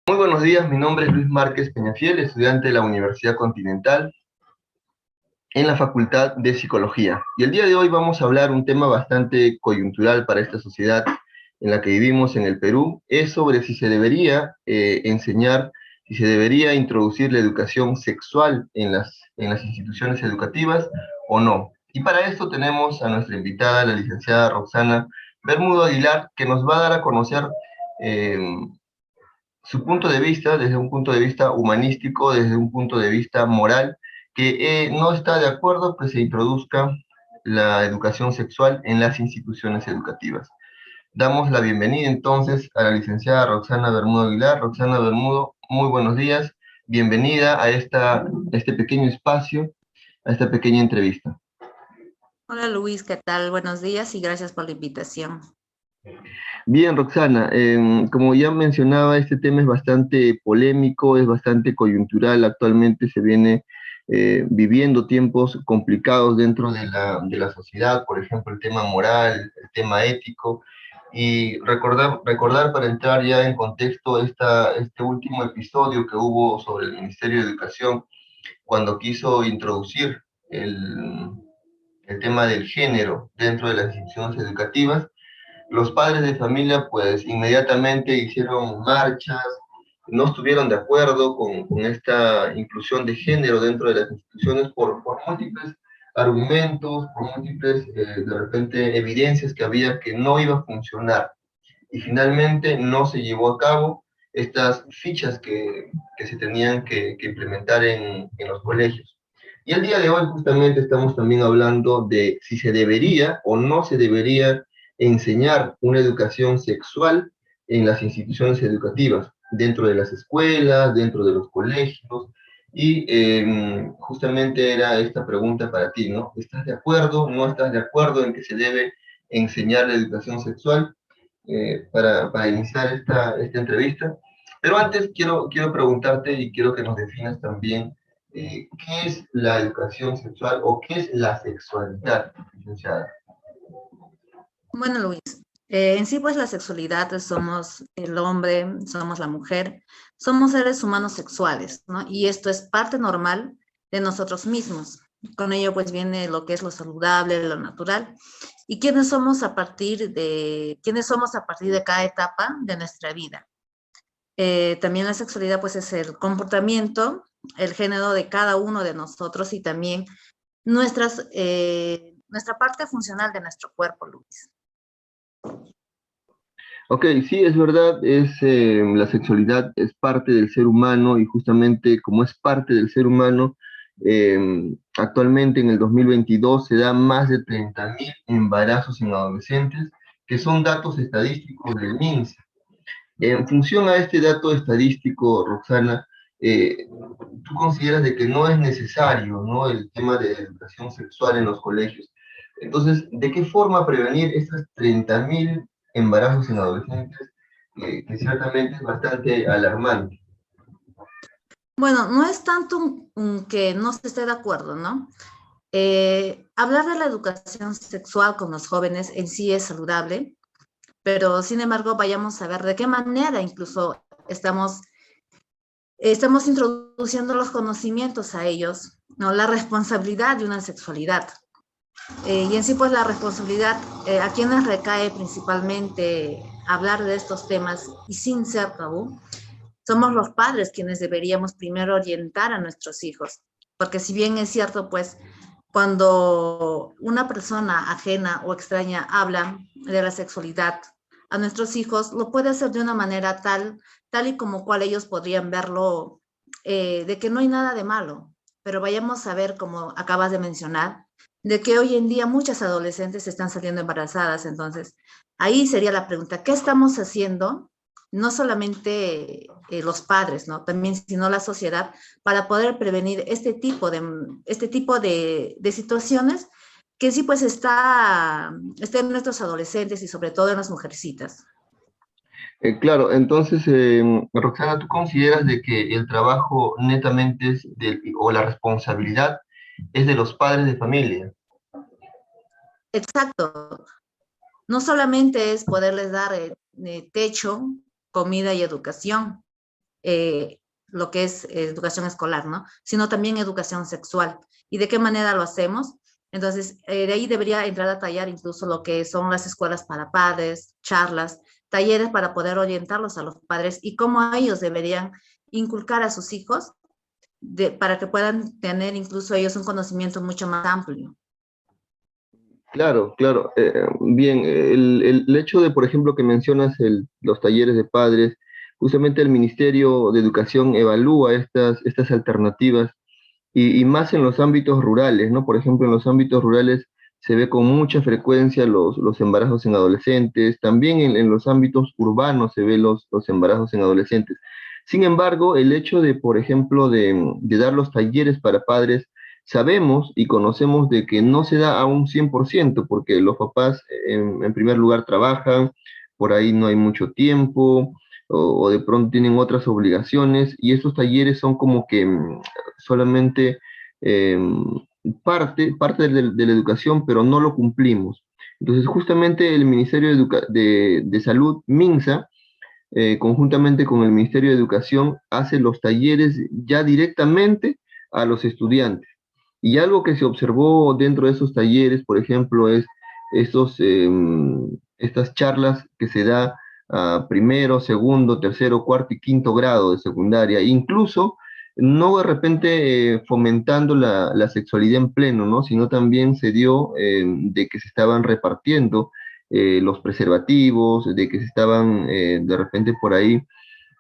Muy buenos días, mi nombre es Luis Márquez Peñafiel, estudiante de la Universidad Continental en la Facultad de Psicología. Y el día de hoy vamos a hablar un tema bastante coyuntural para esta sociedad en la que vivimos en el Perú, es sobre si se debería enseñar, si se debería introducir la educación sexual en las instituciones educativas o no. Y para esto tenemos a nuestra invitada, la licenciada Roxana Bermudo Aguilar, que nos va a dar a conocer eh, su punto de vista, desde un punto de vista humanístico, desde un punto de vista moral, que no está de acuerdo que se introduzca la educación sexual en las instituciones educativas. Damos la bienvenida entonces a la licenciada Roxana Bermudo Aguilar. Roxana Bermudo, muy buenos días. Bienvenida a este pequeño espacio, a esta pequeña entrevista. Hola Luis, ¿qué tal? Buenos días y gracias por la invitación. Bien, Roxana, como ya mencionaba, este tema es bastante polémico, es bastante coyuntural. Actualmente se viene viviendo tiempos complicados dentro de de la sociedad, por ejemplo, el tema moral, el tema ético. Y recordar para entrar ya en contexto este último episodio que hubo sobre el Ministerio de Educación cuando quiso introducir el tema del género dentro de las instituciones educativas. Los padres de familia pues inmediatamente hicieron marchas, no estuvieron de acuerdo con esta inclusión de género dentro de las instituciones por múltiples argumentos, por múltiples de repente evidencias que había que no iba a funcionar. Y finalmente no se llevó a cabo estas fichas que se tenían que implementar en los colegios. Y el día de hoy justamente estamos también hablando de si se debería o no se debería enseñar una educación sexual en las instituciones educativas, dentro de las escuelas, dentro de los colegios. Y justamente era esta pregunta para ti, ¿no? ¿Estás de acuerdo? ¿No estás de acuerdo en que se debe enseñar la educación sexual? Para iniciar esta entrevista. Pero antes quiero preguntarte y quiero que nos definas también qué es la educación sexual o qué es la sexualidad, licenciada. Bueno Luis, en sí pues la sexualidad somos el hombre, somos la mujer, somos seres humanos sexuales, ¿no? Y esto es parte normal de nosotros mismos. Con ello pues viene lo que es lo saludable, lo natural. Y quiénes somos a partir de cada etapa de nuestra vida. También la sexualidad pues es el comportamiento, el género de cada uno de nosotros y también nuestra parte funcional de nuestro cuerpo, Luis. Ok, sí, es verdad, la sexualidad es parte del ser humano y justamente como es parte del ser humano, actualmente en el 2022 se dan más de 30.000 embarazos en adolescentes, que son datos estadísticos del MINSA. En función a este dato estadístico, Roxana, ¿tú consideras de que no es necesario, ¿no?, el tema de educación sexual en los colegios? Entonces, ¿de qué forma prevenir estos 30.000 embarazos en adolescentes, que ciertamente es bastante alarmante? Bueno, no es tanto que no se esté de acuerdo, ¿no? Hablar de la educación sexual con los jóvenes en sí es saludable, pero sin embargo vayamos a ver de qué manera incluso estamos introduciendo los conocimientos a ellos, ¿no? La responsabilidad de una sexualidad. Y en sí, pues la responsabilidad, a quienes recae principalmente hablar de estos temas y sin ser tabú, somos los padres quienes deberíamos primero orientar a nuestros hijos, porque si bien es cierto, pues cuando una persona ajena o extraña habla de la sexualidad a nuestros hijos, lo puede hacer de una manera tal y como cual ellos podrían verlo, de que no hay nada de malo, pero vayamos a ver, como acabas de mencionar, de que hoy en día muchas adolescentes están saliendo embarazadas, entonces ahí sería la pregunta, ¿qué estamos haciendo? No solamente los padres, ¿no? También, sino la sociedad, para poder prevenir este tipo de situaciones que sí pues está en nuestros adolescentes y sobre todo en las mujercitas. Claro, entonces, Roxana, ¿tú consideras de que el trabajo netamente o la responsabilidad es de los padres de familia? Exacto. No solamente es poderles dar techo, comida y educación, lo que es educación escolar, ¿no? Sino también educación sexual. ¿Y de qué manera lo hacemos? Entonces, de ahí debería entrar a tallar incluso lo que son las escuelas para padres, charlas, talleres para poder orientarlos a los padres y cómo ellos deberían inculcar a sus hijos para que puedan tener incluso ellos un conocimiento mucho más amplio. Claro, claro. Bien, el hecho de, por ejemplo, que mencionas los talleres de padres, justamente el Ministerio de Educación evalúa estas alternativas y más en los ámbitos rurales, ¿no? Por ejemplo, en los ámbitos rurales se ve con mucha frecuencia los embarazos en adolescentes, también en los ámbitos urbanos se ve los embarazos en adolescentes. Sin embargo, el hecho de, por ejemplo, de dar los talleres para padres, sabemos y conocemos de que no se da a un 100%, porque los papás, en primer lugar, trabajan, por ahí no hay mucho tiempo, o de pronto tienen otras obligaciones, y estos talleres son como que solamente eh, parte de la educación, pero no lo cumplimos. Entonces, justamente el Ministerio de Salud, MINSA, conjuntamente con el Ministerio de Educación, hace los talleres ya directamente a los estudiantes. Y algo que se observó dentro de esos talleres, por ejemplo, es estos, estas charlas que se da a primero, segundo, tercero, cuarto y quinto grado de secundaria, incluso no de repente fomentando la sexualidad en pleno, ¿no? Sino también se dio de que se estaban repartiendo los preservativos, de que se estaban de repente por ahí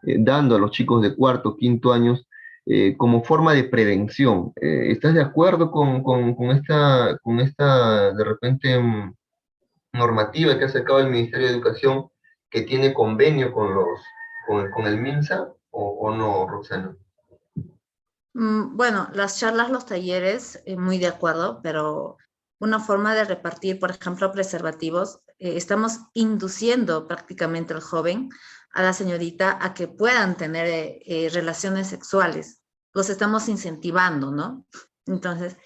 dando a los chicos de cuarto, quinto años como forma de prevención. ¿Estás de acuerdo con esta de repente normativa que ha sacado el Ministerio de Educación que tiene convenio con el MINSA o no, Roxana? Bueno, las charlas, los talleres, muy de acuerdo, pero una forma de repartir, por ejemplo, preservativos, estamos induciendo prácticamente al joven, a la señorita, a que puedan tener relaciones sexuales. Los estamos incentivando, ¿no? Entonces,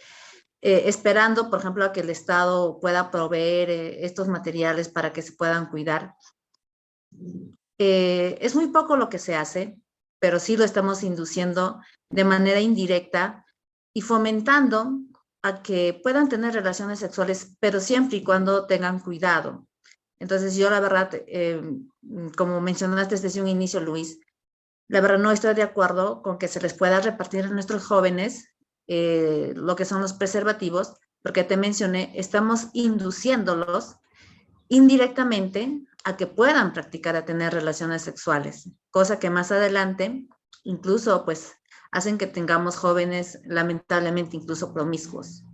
esperando, por ejemplo, a que el Estado pueda proveer estos materiales para que se puedan cuidar. Es muy poco lo que se hace, pero sí lo estamos induciendo de manera indirecta y fomentando a que puedan tener relaciones sexuales, pero siempre y cuando tengan cuidado. Entonces yo la verdad, como mencionaste desde un inicio, Luis, la verdad no estoy de acuerdo con que se les pueda repartir a nuestros jóvenes lo que son los preservativos, porque te mencioné, estamos induciéndolos indirectamente a que puedan practicar a tener relaciones sexuales, cosa que más adelante incluso pues hacen que tengamos jóvenes lamentablemente incluso promiscuos.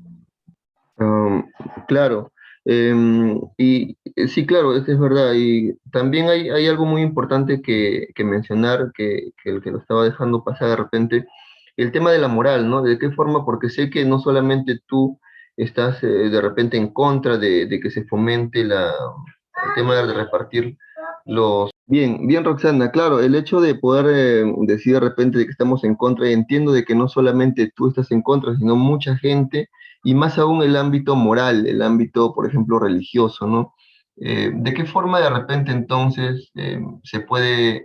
Um, claro, y sí, claro, eso es verdad. Y también hay algo muy importante que mencionar, que el que lo estaba dejando pasar de repente, el tema de la moral, ¿no? ¿De qué forma? Porque sé que no solamente tú estás de repente en contra de que se fomente el tema de repartir los... Bien, bien, Roxana, claro, el hecho de poder decir de repente de que estamos en contra, y entiendo de que no solamente tú estás en contra, sino mucha gente y más aún el ámbito moral, el ámbito, por ejemplo, religioso, ¿no? ¿De qué forma de repente entonces se puede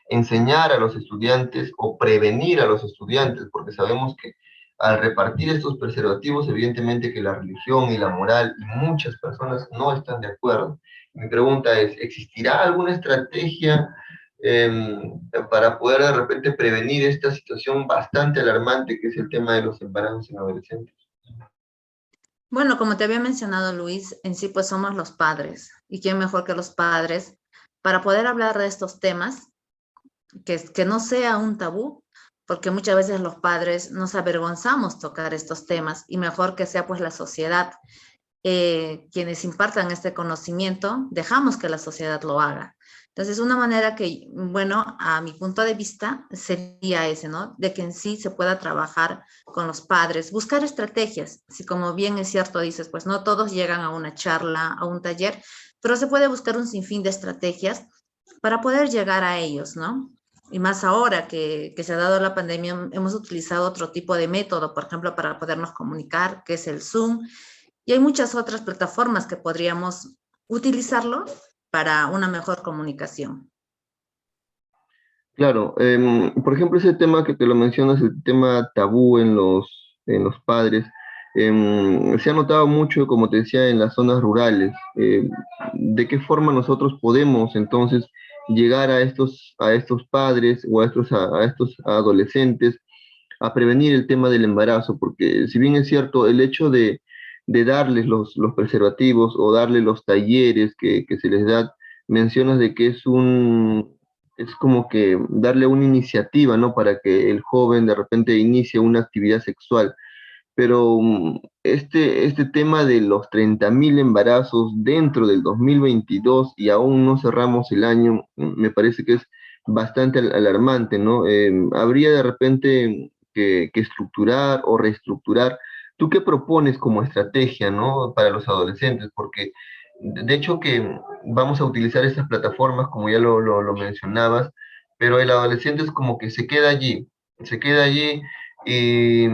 enseñar a los estudiantes o prevenir a los estudiantes? Porque sabemos que al repartir estos preservativos, evidentemente que la religión y la moral y muchas personas no están de acuerdo. Mi pregunta es, ¿existirá alguna estrategia para poder de repente prevenir esta situación bastante alarmante que es el tema de los embarazos en adolescentes? Bueno, como te había mencionado Luis, en sí pues somos los padres. ¿Y quién mejor que los padres para poder hablar de estos temas, que no sea un tabú? Porque muchas veces los padres nos avergonzamos tocar estos temas y mejor que sea pues la sociedad quienes impartan este conocimiento, dejamos que la sociedad lo haga. Entonces, una manera que, bueno, a mi punto de vista sería ese, ¿no? De que en sí se pueda trabajar con los padres, buscar estrategias. Si como bien es cierto dices, pues no todos llegan a una charla, a un taller, pero se puede buscar un sinfín de estrategias para poder llegar a ellos, ¿no? Y más ahora que se ha dado la pandemia, hemos utilizado otro tipo de método, por ejemplo, para podernos comunicar, que es el Zoom, y hay muchas otras plataformas que podríamos utilizarlo para una mejor comunicación. Claro, por ejemplo, ese tema que te lo mencionas, el tema tabú en los padres, se ha notado mucho, como te decía, en las zonas rurales. ¿De qué forma nosotros podemos entonces llegar a estos padres o a estos adolescentes a prevenir el tema del embarazo? Porque si bien es cierto, el hecho de darles los preservativos o darles los talleres que se les da, mencionas de que es como que darle una iniciativa, ¿no? Para que el joven de repente inicie una actividad sexual. Pero este tema de los 30.000 embarazos dentro del 2022 y aún no cerramos el año, me parece que es bastante alarmante, ¿no? Habría de repente que estructurar o reestructurar. ¿Tú qué propones como estrategia, ¿no? Para los adolescentes? Porque de hecho que vamos a utilizar estas plataformas, como ya lo mencionabas, pero el adolescente es como que se queda allí y,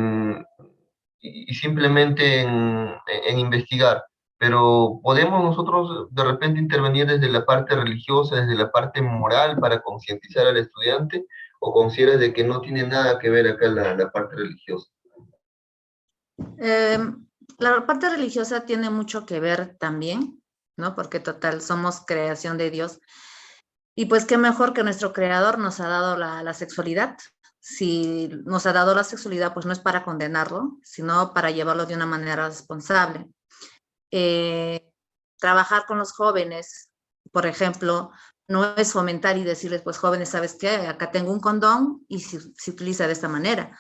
y simplemente en investigar. Pero ¿podemos nosotros de repente intervenir desde la parte religiosa, desde la parte moral para concientizar al estudiante? ¿O consideras de que no tiene nada que ver acá la parte religiosa? Eh, la parte religiosa tiene mucho que ver también, ¿no? Porque total, somos creación de Dios. Y pues qué mejor que nuestro creador nos ha dado la sexualidad. Si nos ha dado la sexualidad, pues no es para condenarlo, sino para llevarlo de una manera responsable. Eh, Trabajar con los jóvenes, por ejemplo, no es fomentar y decirles, pues jóvenes, ¿sabes qué? Acá tengo un condón y se utiliza de esta manera.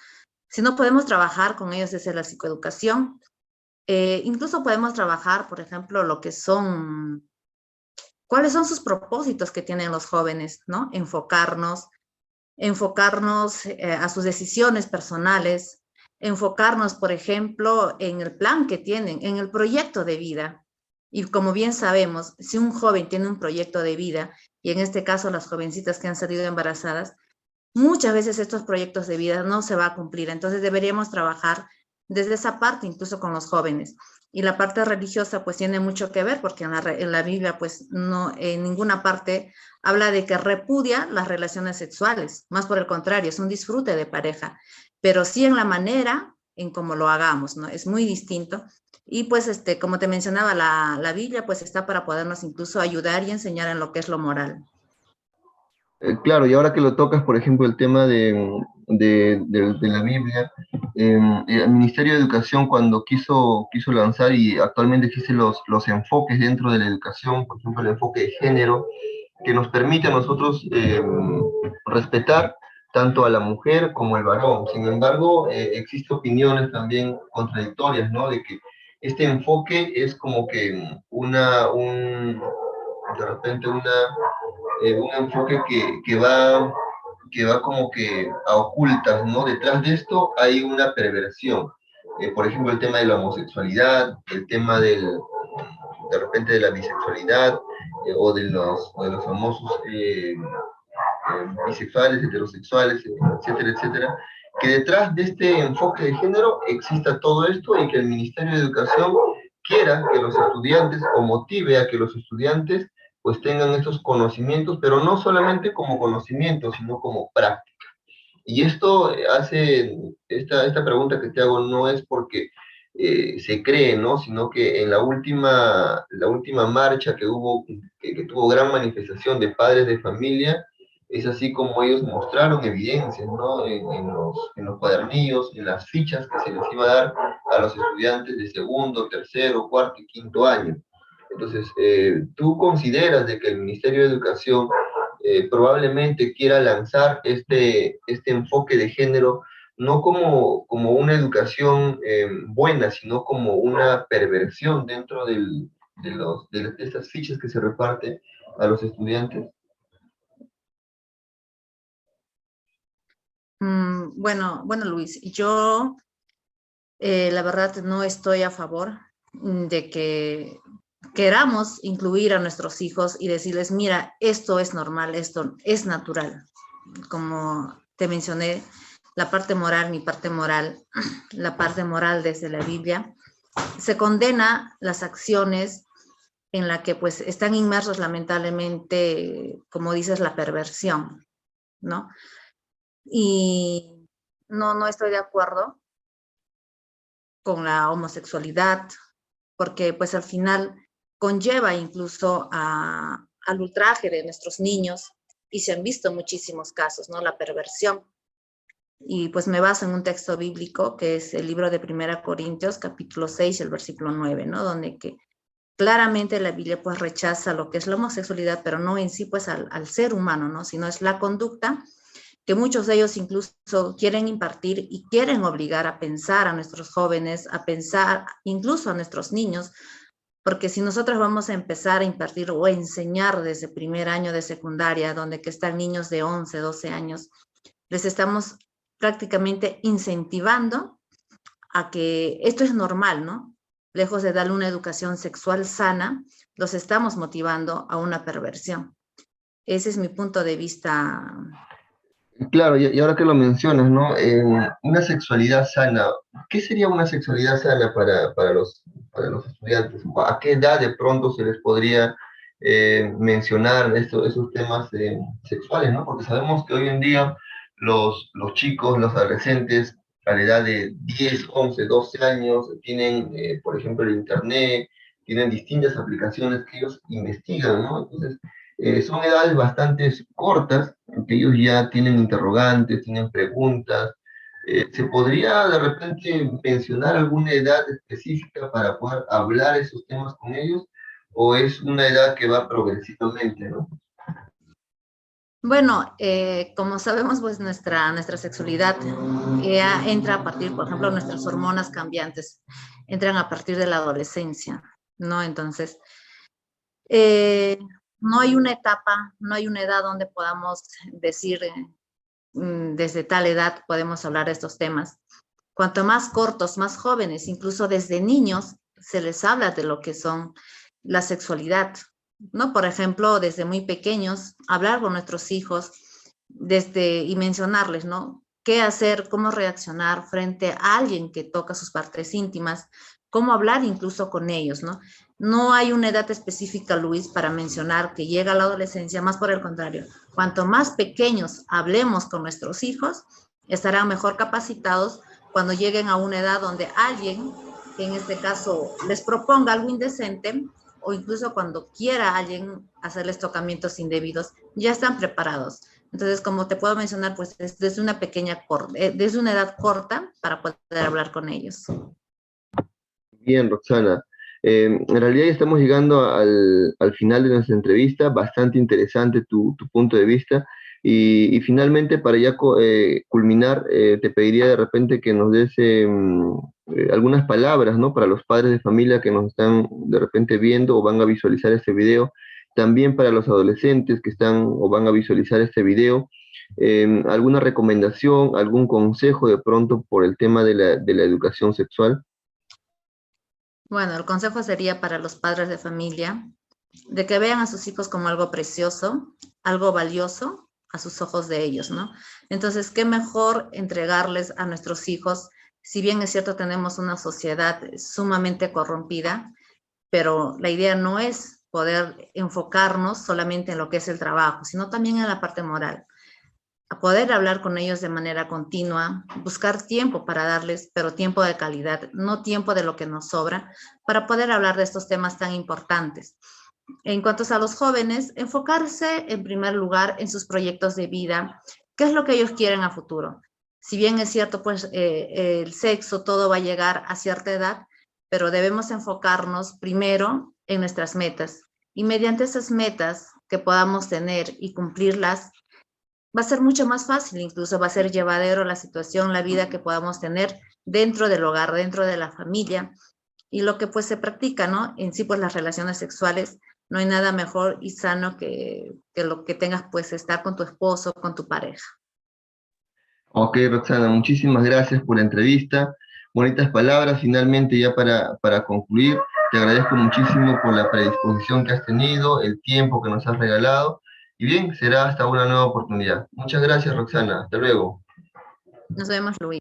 Si no podemos trabajar con ellos desde la psicoeducación, incluso podemos trabajar, por ejemplo, lo que son, cuáles son sus propósitos que tienen los jóvenes, ¿no? Enfocarnos a sus decisiones personales, enfocarnos, por ejemplo, en el plan que tienen, en el proyecto de vida. Y como bien sabemos, si un joven tiene un proyecto de vida, y en este caso las jovencitas que han salido embarazadas, muchas veces estos proyectos de vida no se va a cumplir. Entonces deberíamos trabajar desde esa parte, incluso con los jóvenes. Y la parte religiosa pues tiene mucho que ver porque en la Biblia pues no en ninguna parte habla de que repudia las relaciones sexuales, más por el contrario, es un disfrute de pareja, pero sí en la manera en cómo lo hagamos, ¿no? Es muy distinto. Y pues, como te mencionaba, la Biblia pues está para podernos incluso ayudar y enseñar en lo que es lo moral. Claro, y ahora que lo tocas, por ejemplo, el tema de la Biblia, el Ministerio de Educación cuando quiso lanzar y actualmente existen los enfoques dentro de la educación, por ejemplo, el enfoque de género, que nos permite a nosotros respetar tanto a la mujer como al varón. Sin embargo, existen opiniones también contradictorias, ¿no? De que este enfoque es como que de repente un enfoque que va como que a ocultas, ¿no? Detrás de esto hay una perversión. Por ejemplo, el tema de la homosexualidad, el tema de repente de la bisexualidad, o de los famosos bisexuales, heterosexuales, etcétera, etcétera, que detrás de este enfoque de género exista todo esto y que el Ministerio de Educación quiera que los estudiantes o motive a que los estudiantes pues tengan estos conocimientos, pero no solamente como conocimientos, sino como práctica. Y esto esta pregunta que te hago no es porque se cree, ¿no? Sino que en la última marcha que hubo, que tuvo gran manifestación de padres de familia, es así como ellos mostraron evidencias, ¿no? En los cuadernillos, en las fichas que se les iba a dar a los estudiantes de segundo, tercero, cuarto y quinto año. Entonces, ¿tú consideras de que el Ministerio de Educación probablemente quiera lanzar este enfoque de género no como una educación buena, sino como una perversión dentro de estas fichas que se reparten a los estudiantes? Bueno, Luis, yo la verdad no estoy a favor de que queramos incluir a nuestros hijos y decirles, mira, esto es normal, esto es natural. Como te mencioné, la parte moral, mi parte moral, la parte moral desde la Biblia, se condena las acciones en la que pues están inmersos lamentablemente, como dices, la perversión. ¿no? Y no estoy de acuerdo con la homosexualidad, porque pues al final conlleva incluso al ultraje de nuestros niños, y se han visto muchísimos casos, ¿no? La perversión. Y pues me baso en un texto bíblico que es el libro de 1 Corintios, capítulo 6, el versículo 9, ¿no? Donde que claramente la Biblia pues rechaza lo que es la homosexualidad, pero no en sí pues al ser humano, ¿no? Sino es la conducta que muchos de ellos incluso quieren impartir y quieren obligar a pensar a nuestros jóvenes, a pensar incluso a nuestros niños, porque si nosotros vamos a empezar a impartir o a enseñar desde primer año de secundaria, donde que están niños de 11, 12 años, les estamos prácticamente incentivando a que esto es normal, ¿no? Lejos de darle una educación sexual sana, los estamos motivando a una perversión. Ese es mi punto de vista. Claro, y ahora que lo mencionas, ¿no? Una sexualidad sana, ¿qué sería una sexualidad sana para los estudiantes? ¿A qué edad de pronto se les podría mencionar esos temas sexuales, ¿no? Porque sabemos que hoy en día los chicos, los adolescentes, a la edad de 10, 11, 12 años, tienen, por ejemplo, el Internet, tienen distintas aplicaciones que ellos investigan, ¿no? Entonces, son edades bastante cortas, que ellos ya tienen interrogantes, tienen preguntas. ¿Se podría de repente mencionar alguna edad específica para poder hablar esos temas con ellos? ¿O es una edad que va progresivamente, no? Bueno, como sabemos, pues nuestra sexualidad entra a partir, por ejemplo, nuestras hormonas cambiantes entran a partir de la adolescencia, ¿no? Entonces, eh, no hay una etapa, no hay una edad donde podamos decir desde tal edad podemos hablar de estos temas. Cuanto más cortos, más jóvenes, incluso desde niños, se les habla de lo que son la sexualidad, ¿no? Por ejemplo, desde muy pequeños, hablar con nuestros hijos y mencionarles, ¿no? Qué hacer, cómo reaccionar frente a alguien que toca sus partes íntimas, cómo hablar incluso con ellos, ¿no? No hay una edad específica, Luis, para mencionar que llega la adolescencia, más por el contrario. Cuanto más pequeños hablemos con nuestros hijos, estarán mejor capacitados cuando lleguen a una edad donde alguien, en este caso, les proponga algo indecente, o incluso cuando quiera alguien hacerles tocamientos indebidos, ya están preparados. Entonces, como te puedo mencionar, pues desde desde una edad corta para poder hablar con ellos. Bien, Roxana. En realidad ya estamos llegando al final de nuestra entrevista, bastante interesante tu punto de vista. Y finalmente, para ya culminar, te pediría de repente que nos des algunas palabras, ¿no? Para los padres de familia que nos están de repente viendo o van a visualizar este video. También para los adolescentes que están o van a visualizar este video. ¿Alguna recomendación, algún consejo de pronto por el tema de la educación sexual? Bueno, el consejo sería para los padres de familia de que vean a sus hijos como algo precioso, algo valioso a sus ojos de ellos, ¿no? Entonces, qué mejor entregarles a nuestros hijos, si bien es cierto, tenemos una sociedad sumamente corrompida, pero la idea no es poder enfocarnos solamente en lo que es el trabajo, sino también en la parte moral. A poder hablar con ellos de manera continua, buscar tiempo para darles, pero tiempo de calidad, no tiempo de lo que nos sobra, para poder hablar de estos temas tan importantes. En cuanto a los jóvenes, enfocarse en primer lugar en sus proyectos de vida, qué es lo que ellos quieren a futuro. Si bien es cierto, pues el sexo, todo va a llegar a cierta edad, pero debemos enfocarnos primero en nuestras metas. Y mediante esas metas que podamos tener y cumplirlas, va a ser mucho más fácil, incluso va a ser llevadero la situación, la vida que podamos tener dentro del hogar, dentro de la familia, y lo que pues se practica, ¿no? En sí, pues las relaciones sexuales, no hay nada mejor y sano que lo que tengas, pues, estar con tu esposo, con tu pareja. Ok, Roxana, muchísimas gracias por la entrevista. Bonitas palabras. Finalmente, ya para concluir, te agradezco muchísimo por la predisposición que has tenido, el tiempo que nos has regalado. Y bien, será hasta una nueva oportunidad. Muchas gracias, Roxana. Hasta luego. Nos vemos, Luis.